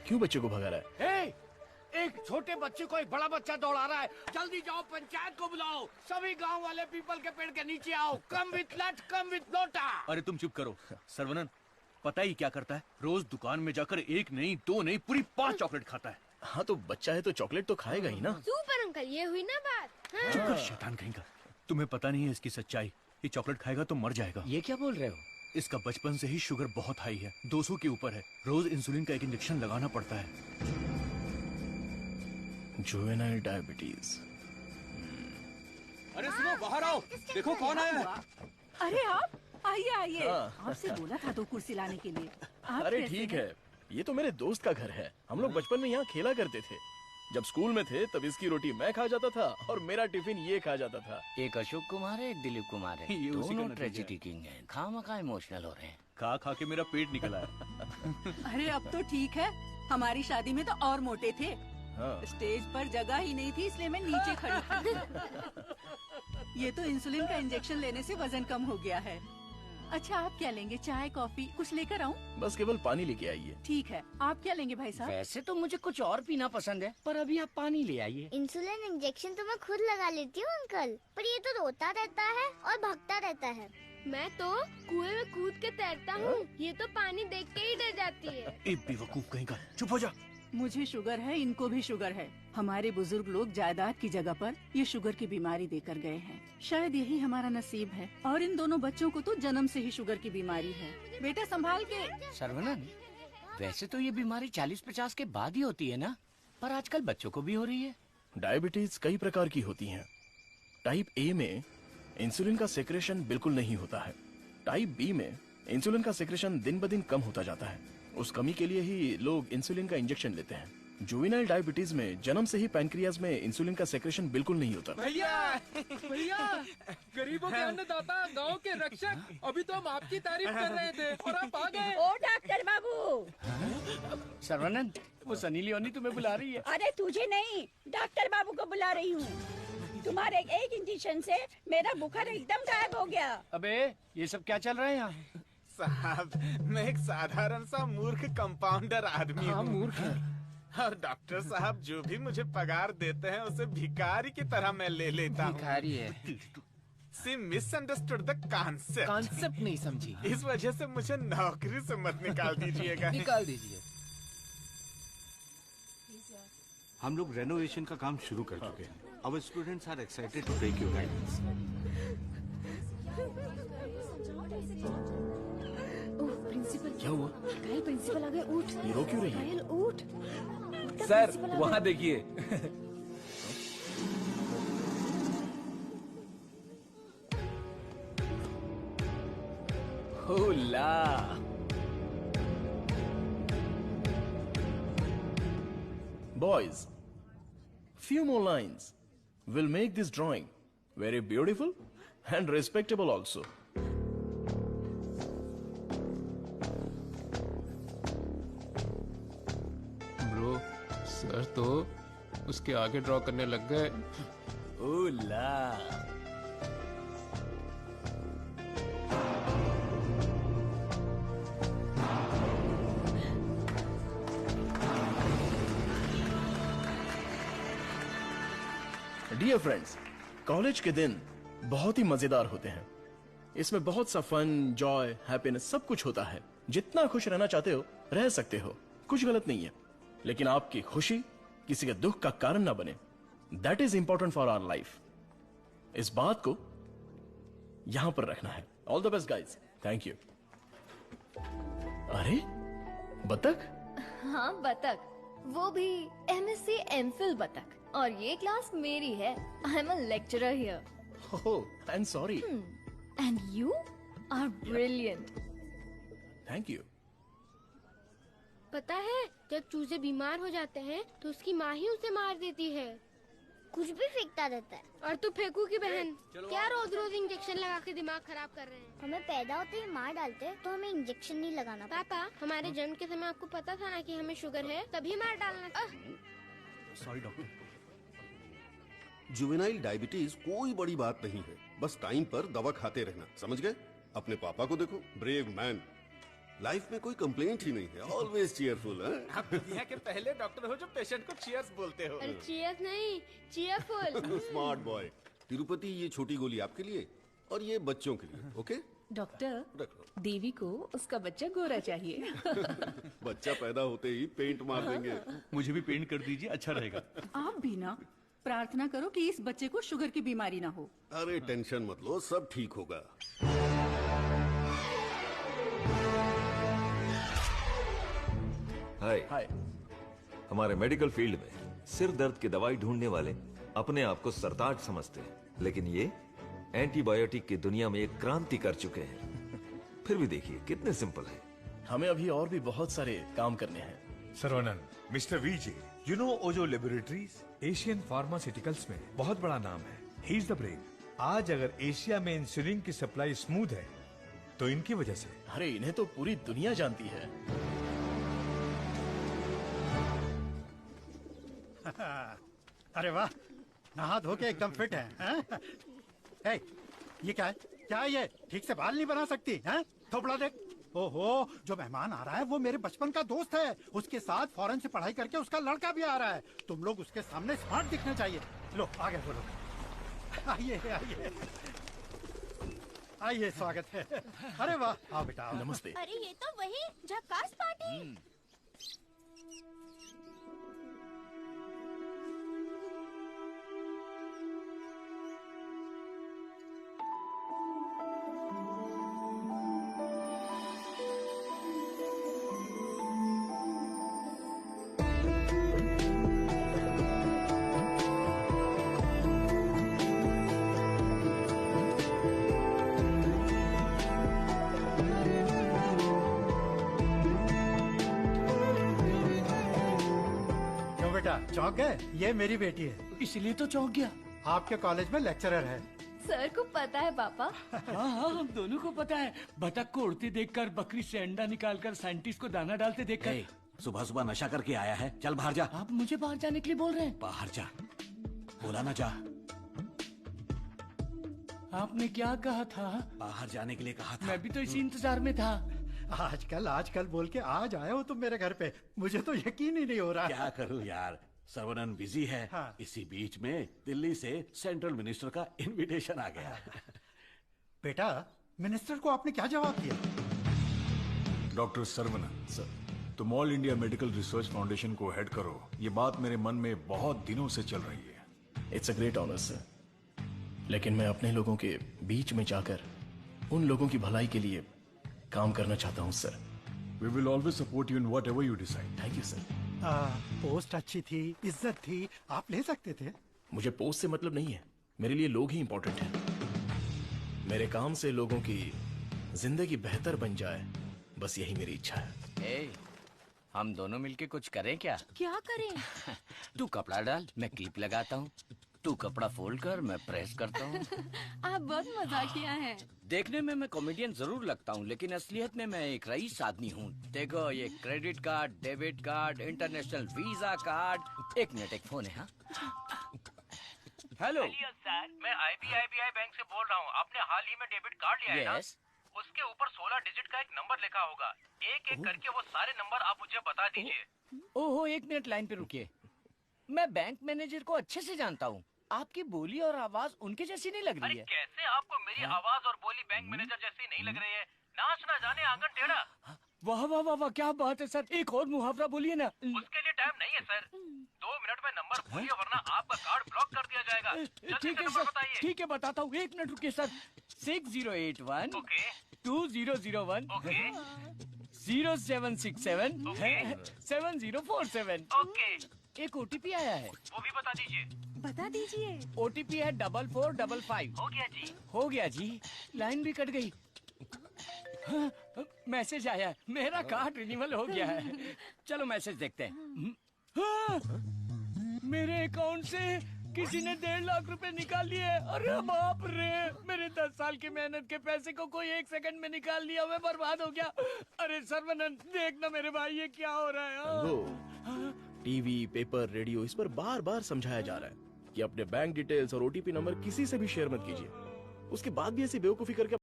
क्यों बच्चे को भगा रहा है? एक छोटे बच्चे को एक बड़ा बच्चा दौड़ा रहा है। जल्दी जाओ, पंचायत को बुलाओ। सभी गांव वाले पीपल के पेड़ के नीचे आओ। कम विथ लट, कम विथ लोटा। अरे तुम चुप करो। सर्वनन पता ही क्या करता है, रोज दुकान में जाकर एक नहीं, दो नहीं, पूरी 5 चॉकलेट खाता है। हाँ तो बच्चा है तो चॉकलेट तो खाएगा ही ना। सुपर अंकल, ये हुई ना बात। हाँ। चुप कर शैतान कहीं का। तुम्हें पता नहीं है इसकी सच्चाई। ये चॉकलेट खाएगा तो मर जाएगा। ये क्या बोल रहे हो? इसका बचपन से ही शुगर बहुत हाई है, 200 के ऊपर है। रोज इंसुलिन का एक इंजेक्शन लगाना पड़ता है। Juvenile diabetes. अरे सुनो, बाहर आओ, देखो कौन आया है। अरे आप आइए आइए, आपसे बोला था 2 कुर्सी लाने के लिए। अरे ठीक है, ये तो मेरे दोस्त का घर है। हम लोग बचपन में यहाँ खेला करते थे। जब स्कूल में थे तब इसकी रोटी मैं खा जाता था और मेरा टिफिन ये खा जाता था। एक अशोक कुमार है, एक दिलीप कुमार है। ये उसी का दोनों नतीजा ट्रेजेडी किंग हैं। खामखा इमोशनल हो रहे हैं। खा खा के मेरा पेट निकल आया। अरे अब तो ठीक है, हमारी शादी में तो और मोटे थे। हाँ। स्टेज पर जगह ही नहीं थी, इसलिए मैं नीचे खड़ी थी। ये तो इंसुलिन का इंजेक्शन लेने से वजन कम हो गया है। अच्छा आप क्या लेंगे, चाय कॉफी कुछ लेकर आऊं? बस केवल पानी लेके आइए। ठीक है, आप क्या लेंगे भाई साहब? वैसे तो मुझे कुछ और पीना पसंद है, पर अभी आप पानी ले आइए। इंसुलिन इंजेक्शन तो मैं खुद लगा लेती हूँ अंकल, पर ये तो रोता रहता है और भागता रहता है। मैं तो कुएं में कूद के तैरता हूँ, ये तो पानी देख के ही डर जाती है। एक बेवकूफ कहीं का, चुप हो जा। मुझे शुगर है, इनको भी शुगर है। हमारे बुजुर्ग लोग जायदाद की जगह पर ये शुगर की बीमारी देकर गए हैं। शायद यही हमारा नसीब है। और इन दोनों बच्चों को तो जन्म से ही शुगर की बीमारी है। बेटा संभाल के। सर्वनन, वैसे तो ये बीमारी 40-50 के बाद ही होती है ना, पर आजकल बच्चों को भी हो रही है। डायबिटीज कई प्रकार की होती हैं। टाइप ए में इंसुलिन का सेक्रेशन बिल्कुल नहीं होता है। टाइप बी में इंसुलिन का सेक्रेशन दिन ब दिन कम होता जाता है। उस कमी के लिए ही लोग इंसुलिन का इंजेक्शन लेते हैं। जुवेनाइल डायबिटीज में जन्म से ही पैनक्रियाज में इंसुलिन का सेक्रेशन बिल्कुल नहीं होता। भैया गरीबों के अन्नदाता, गांव के रक्षक, अभी तो हम आपकी तारीफ कर रहे थे और आप आ गए। ओ डॉक्टर बाबू। सर्वनन, वो सनी लियोनी तुम्हें बुला रही है। अरे तुझे नहीं, डॉक्टर बाबू को बुला रही हूँ। तुम्हारे एक इंजेक्शन से मेरा बुखार एकदम गायब हो गया। अबे ये सब क्या चल रहा है यहाँ? साहब, मैं एक साधारण सा मूर्ख कंपाउंडर आदमी हूँ। मूर्ख और डॉक्टर साहब जो भी मुझे पगार देते हैं उसे भिखारी की तरह मैं ले लेता हूँ। भिखारी है। सी मिसअंडरस्टूड द कॉन्सेप्ट। कॉन्सेप्ट नहीं समझी। इस वजह से मुझे नौकरी से मत निकाल दीजिएगा। निकाल दीजिए। हम लोग रेनोवेशन का काम शुरू कर चुके हैं। Our students are excited to take your guidance. Principal क्या हुआ? घायल प्रिंसिपल आ गए। उठ। ये रो क्यों रही है? घायल उठ। सर वहाँ देखिए। होला। Boys, few more lines will make this drawing very beautiful and respectable also. Bro, sir तो उसके आगे ड्रॉ करने लग गए। ओला। डियर फ्रेंड्स, कॉलेज के दिन बहुत ही मजेदार होते हैं। इसमें बहुत सा फन, जॉय, हैप्पीनेस सब कुछ होता है। जितना खुश रहना चाहते हो रह सकते हो, कुछ गलत नहीं है। लेकिन आपकी खुशी किसी के दुख का कारण ना बने, that is important for our life. इस बात को यहां पर रखना है। All the best guys. Thank you. अरे बतख? हाँ बतख, वो भी MSc MPhil बतख। और ये क्लास मेरी है। I am a lecturer here. Oh, I am sorry. And you are brilliant. Thank you. पता है, जब चूजे बीमार हो जाते हैं तो उसकी माँ ही उसे मार देती है। कुछ भी फेंकता रहता है। और तू फेंकू की बहन, क्या रोज रोज इंजेक्शन लगा के दिमाग खराब कर रहे हैं। हमें पैदा होते ही मार डालते तो हमें इंजेक्शन नहीं लगाना। पापा, हमारे जन्म के समय आपको पता था ना कि हमें शुगर है, तभी मार डालना। Sorry doctor. जुवेनाइल डायबिटीज कोई बड़ी बात नहीं है, बस टाइम पर दवा खाते रहना, समझ गए? अपने पापा को देखो, ब्रेव मैन। लाइफ में कोई कंप्लेंट ही नहीं है, ऑलवेज चीयरफुल है। आप दुनिया के पहले डॉक्टर हो जो पेशेंट को चीयर्स बोलते हो। अरे चीयर्स नहीं, चीयरफुल। Smart boy. तिरुपति, ये छोटी गोली आपके लिए और ये बच्चों के लिए, ओके? डॉक्टर, रख लो। देवी को उसका बच्चा गोरा चाहिए। बच्चा पैदा होते ही पेंट मार देंगे। मुझे भी पेंट कर दीजिए, अच्छा रहेगा। आप भी ना प्रार्थना करो कि इस बच्चे को शुगर की बीमारी ना हो। अरे टेंशन मत लो, सब ठीक होगा। हाय। हमारे मेडिकल फील्ड में सिर दर्द की दवाई ढूंढने वाले अपने आप को सरताज समझते हैं, लेकिन ये एंटीबायोटिक की दुनिया में एक क्रांति कर चुके हैं। फिर भी देखिए कितने सिंपल है। हमें अभी और भी बहुत सारे काम करने हैं। Saravanan, mister VJ, you know Ojo laboratories Asian pharmaceuticals में बहुत बड़ा नाम है। He is the brain. आज अगर एशिया में इंसुलिन की सप्लाई स्मूथ है तो इनकी वजह से। अरे इन्हें तो पूरी दुनिया जानती है। अरे वाह, नहा धो के एकदम फिट है। ए, ये क्या है? क्या है ये? ठीक से बाल नहीं बना सकती हैं? थोपड़ा देख। ओहो, जो मेहमान आ रहा है वो मेरे बचपन का दोस्त है। उसके साथ फॉरेन से पढ़ाई करके उसका लड़का भी आ रहा है। तुम लोग उसके सामने स्मार्ट दिखना चाहिए। लो आगे बोलो। आइए आइए आइए, स्वागत है। अरे वाह, आओ बेटा आओ। नमस्ते। अरे ये तो वही झक्कास पार्टी। चौंक गए? ये मेरी बेटी है। इसलिए तो चौंक गया। आपके कॉलेज में लेक्चरर है। सर को पता है पापा। हाँ हाँ, हम दोनों को पता है। बतख को उड़ते देखकर, बकरी से अंडा निकालकर, साइंटिस्ट को दाना डालते देखकर। सुबह सुबह नशा करके आया है, चल बाहर जा। आप मुझे बाहर जाने के लिए बोल रहे हैं? बाहर जा, बोला ना जा। आपने क्या कहा था? बाहर जाने के लिए कहा था। मैं भी तो इसी इंतजार में था। आजकल बोल के आज आए हो तुम मेरे घर पे। मुझे तो यकीन ही नहीं हो रहा। क्या करूं यार, सरवनन बिजी है। हाँ। इसी बीच में दिल्ली से सेंट्रल मिनिस्टर का इनविटेशन आ गया। बेटा, मिनिस्टर को आपने क्या जवाब दिया? डॉक्टर सरवनन सर, तुम all India medical research foundation को हेड करो, ये बात मेरे मन में बहुत दिनों से चल रही है। It's a great honour sir, लेकिन मैं अपने लोगों के बीच में जाकर उन लोगों की भलाई के लिए काम करना चाहता हूँ sir. We will always support you in whatever you decide. Thank you sir. Post अच्छी थी, इज्जत थी, आप ले सकते थे। मुझे पोस्ट से मतलब नहीं है, मेरे लिए लोग ही इंपॉर्टेंट हैं। मेरे काम से लोगों की जिंदगी बेहतर बन जाए, बस यही मेरी इच्छा है। हम दोनों मिलके कुछ करें क्या? क्या करें? तू कपड़ा डाल, मैं क्लिप लगाता हूँ। तू कपड़ा फोल्ड कर, मैं प्रेस करता हूँ। आप बहुत मजाकिया हैं। देखने में मैं कॉमेडियन जरूर लगता हूँ, लेकिन असलियत में मैं एक रईस आदमी हूँ। देखो, ये credit card, debit card, international visa card. एक मिनट, एक फोन है। हाँ, हेलो सर, मैं IBI बैंक से बोल रहा हूँ। आपने हाल ही में डेबिट कार्ड लिया है ना? उसके ऊपर 16 डिजिट का एक नंबर लिखा होगा। एक एक करके वो सारे नंबर आप मुझे बता दीजिए। ओहो, एक मिनट लाइन पे रुकिए। मैं बैंक मैनेजर को अच्छे से जानता हूँ। आपकी बोली और आवाज उनके जैसी नहीं लग रही है। कैसे आपको मेरी आवाज और बोली बैंक मैनेजर जैसी नहीं लग रही है? नाच ना जाने आंगन टेढ़ा। वाह वाह वाह वाह, क्या बात है सर। एक और मुहावरा बोलिए ना। उसके लिए टाइम नहीं है सर, 2 मिनट में नंबर बोलिए वरना आपका कार्ड ब्लॉक कर दिया जाएगा। ठीक है सर, ठीक है बताता हूँ। 1 मिनट रुकिए सर। 6081 2001 0767 7047। एक OTP आया है, वो भी बता दीजिए। बता दीजिए। OTP है 4455। हो गया जी। हो गया जी। लाइन भी कट गई। हाँ, मैसेज आया है, मेरा कार्ड रिन्यूअल हो गया है। चलो मैसेज देखते हैं। हाँ, मेरे अकाउंट से किसी ने 1.5 लाख रुपए निकाल लिए। अरे बाप रे, मेरे 10 साल की मेहनत के पैसे को कोई 1 सेकंड में निकाल लिया। मैं बर्बाद हो गया। अरे सर्वनंद, देखना मेरे भाई, ये क्या हो रहा है? टीवी, पेपर, रेडियो, इस पर बार बार समझाया जा रहा है कि अपने बैंक डिटेल्स और OTP नंबर किसी से भी शेयर मत कीजिए। उसके बाद भी ऐसी बेवकूफी करके